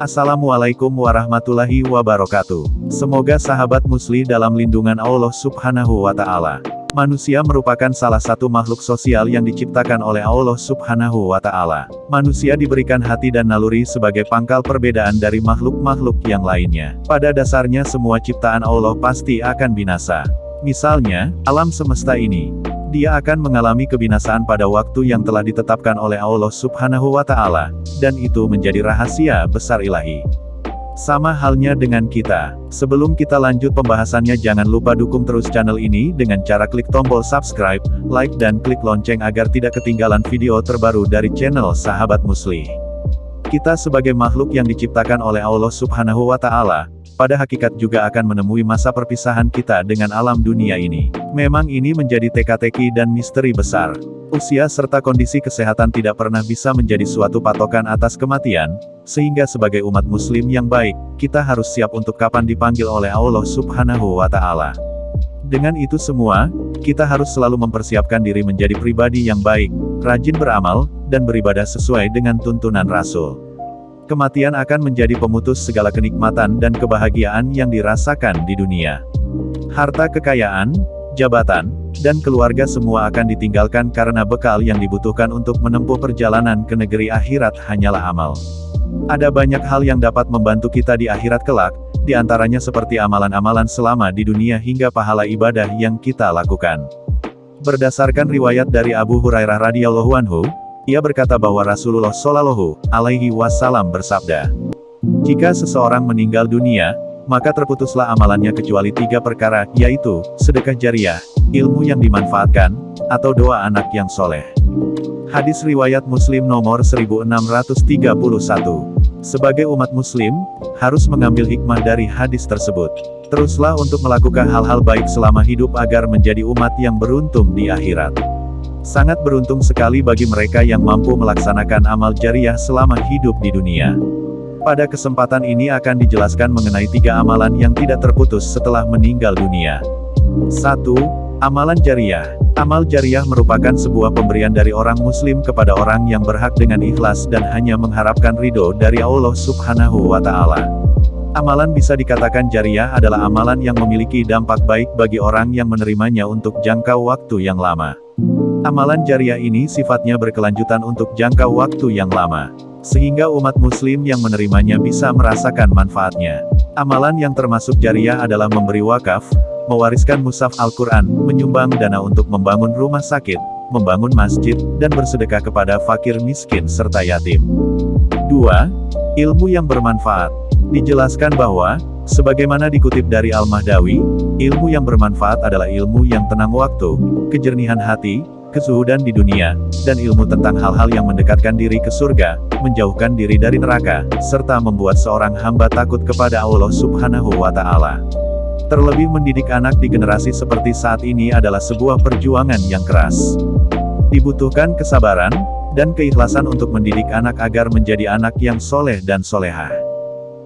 Assalamualaikum warahmatullahi wabarakatuh. Semoga sahabat musli dalam lindungan Allah Subhanahu wa Ta'ala. Manusia merupakan salah satu makhluk sosial yang diciptakan oleh Allah Subhanahu wa Ta'ala. Manusia diberikan hati dan naluri sebagai pangkal perbedaan dari makhluk-makhluk yang lainnya. Pada dasarnya semua ciptaan Allah pasti akan binasa. Misalnya, alam semesta ini, dia akan mengalami kebinasaan pada waktu yang telah ditetapkan oleh Allah Subhanahu wa Ta'ala, dan itu menjadi rahasia besar ilahi. Sama halnya dengan kita. Sebelum kita lanjut pembahasannya, jangan lupa dukung terus channel ini dengan cara klik tombol subscribe, like dan klik lonceng agar tidak ketinggalan video terbaru dari channel Sahabat Musli. Kita sebagai makhluk yang diciptakan oleh Allah Subhanahu wa Ta'ala, pada hakikat juga akan menemui masa perpisahan kita dengan alam dunia ini. Memang ini menjadi teka-teki dan misteri besar. Usia serta kondisi kesehatan tidak pernah bisa menjadi suatu patokan atas kematian, sehingga sebagai umat muslim yang baik, kita harus siap untuk kapan dipanggil oleh Allah Subhanahu wa Ta'ala. Dengan itu semua, kita harus selalu mempersiapkan diri menjadi pribadi yang baik, rajin beramal, dan beribadah sesuai dengan tuntunan Rasul. Kematian akan menjadi pemutus segala kenikmatan dan kebahagiaan yang dirasakan di dunia. Harta kekayaan, jabatan, dan keluarga semua akan ditinggalkan karena bekal yang dibutuhkan untuk menempuh perjalanan ke negeri akhirat hanyalah amal. Ada banyak hal yang dapat membantu kita di akhirat kelak, di antaranya seperti amalan-amalan selama di dunia hingga pahala ibadah yang kita lakukan. Berdasarkan riwayat dari Abu Hurairah radhiyallahu anhu, ia berkata bahwa Rasulullah Shallallahu alaihi wasallam bersabda, "Jika seseorang meninggal dunia, maka terputuslah amalannya kecuali 3 perkara, yaitu, sedekah jariah, ilmu yang dimanfaatkan, atau doa anak yang soleh." Hadis riwayat Muslim nomor 1631. Sebagai umat muslim, harus mengambil hikmah dari hadis tersebut. Teruslah untuk melakukan hal-hal baik selama hidup agar menjadi umat yang beruntung di akhirat. Sangat beruntung sekali bagi mereka yang mampu melaksanakan amal jariah selama hidup di dunia. Pada kesempatan ini akan dijelaskan mengenai 3 amalan yang tidak terputus setelah meninggal dunia. 1. Amalan jariah. Amal jariah merupakan sebuah pemberian dari orang muslim kepada orang yang berhak dengan ikhlas dan hanya mengharapkan ridho dari Allah Subhanahu wa Ta'ala. Amalan bisa dikatakan jariah adalah amalan yang memiliki dampak baik bagi orang yang menerimanya untuk jangka waktu yang lama. Amalan jariah ini sifatnya berkelanjutan untuk jangka waktu yang lama, sehingga umat muslim yang menerimanya bisa merasakan manfaatnya. Amalan yang termasuk jariah adalah memberi wakaf, mewariskan mushaf Al-Quran, menyumbang dana untuk membangun rumah sakit, membangun masjid, dan bersedekah kepada fakir miskin serta yatim. 2. Ilmu yang bermanfaat. Dijelaskan bahwa, sebagaimana dikutip dari Al-Mahdawi, ilmu yang bermanfaat adalah ilmu yang tenang waktu, kejernihan hati, kezuhudan di dunia, dan ilmu tentang hal-hal yang mendekatkan diri ke surga, menjauhkan diri dari neraka, serta membuat seorang hamba takut kepada Allah Subhanahu wa Ta'ala. Terlebih mendidik anak di generasi seperti saat ini adalah sebuah perjuangan yang keras. Dibutuhkan kesabaran, dan keikhlasan untuk mendidik anak agar menjadi anak yang soleh dan solehah.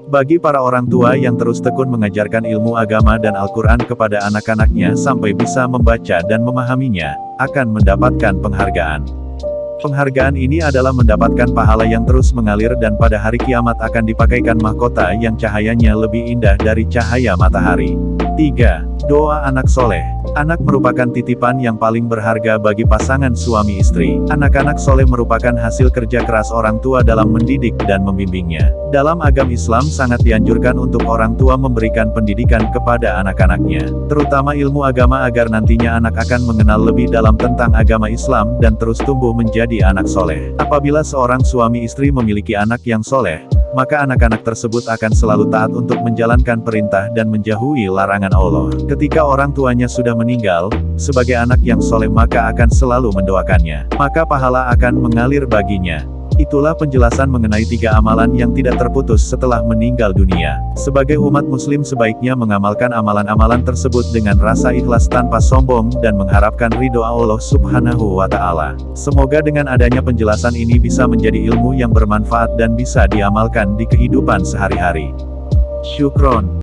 Bagi para orang tua yang terus tekun mengajarkan ilmu agama dan Al-Quran kepada anak-anaknya sampai bisa membaca dan memahaminya, akan mendapatkan penghargaan. Penghargaan ini adalah mendapatkan pahala yang terus mengalir dan pada hari kiamat akan dipakaikan mahkota yang cahayanya lebih indah dari cahaya matahari. 3. Doa anak soleh. Anak merupakan titipan yang paling berharga bagi pasangan suami istri. Anak-anak soleh merupakan hasil kerja keras orang tua dalam mendidik dan membimbingnya. Dalam agama Islam sangat dianjurkan untuk orang tua memberikan pendidikan kepada anak-anaknya, terutama ilmu agama agar nantinya anak akan mengenal lebih dalam tentang agama Islam dan terus tumbuh menjadi anak soleh. Apabila seorang suami istri memiliki anak yang soleh, maka anak-anak tersebut akan selalu taat untuk menjalankan perintah dan menjauhi larangan Allah. Ketika orang tuanya sudah meninggal, sebagai anak yang soleh maka akan selalu mendoakannya, maka pahala akan mengalir baginya. Itulah penjelasan mengenai 3 amalan yang tidak terputus setelah meninggal dunia. Sebagai umat muslim sebaiknya mengamalkan amalan-amalan tersebut dengan rasa ikhlas tanpa sombong dan mengharapkan ridho Allah Subhanahu wa Ta'ala. Semoga dengan adanya penjelasan ini bisa menjadi ilmu yang bermanfaat dan bisa diamalkan di kehidupan sehari-hari. Syukron.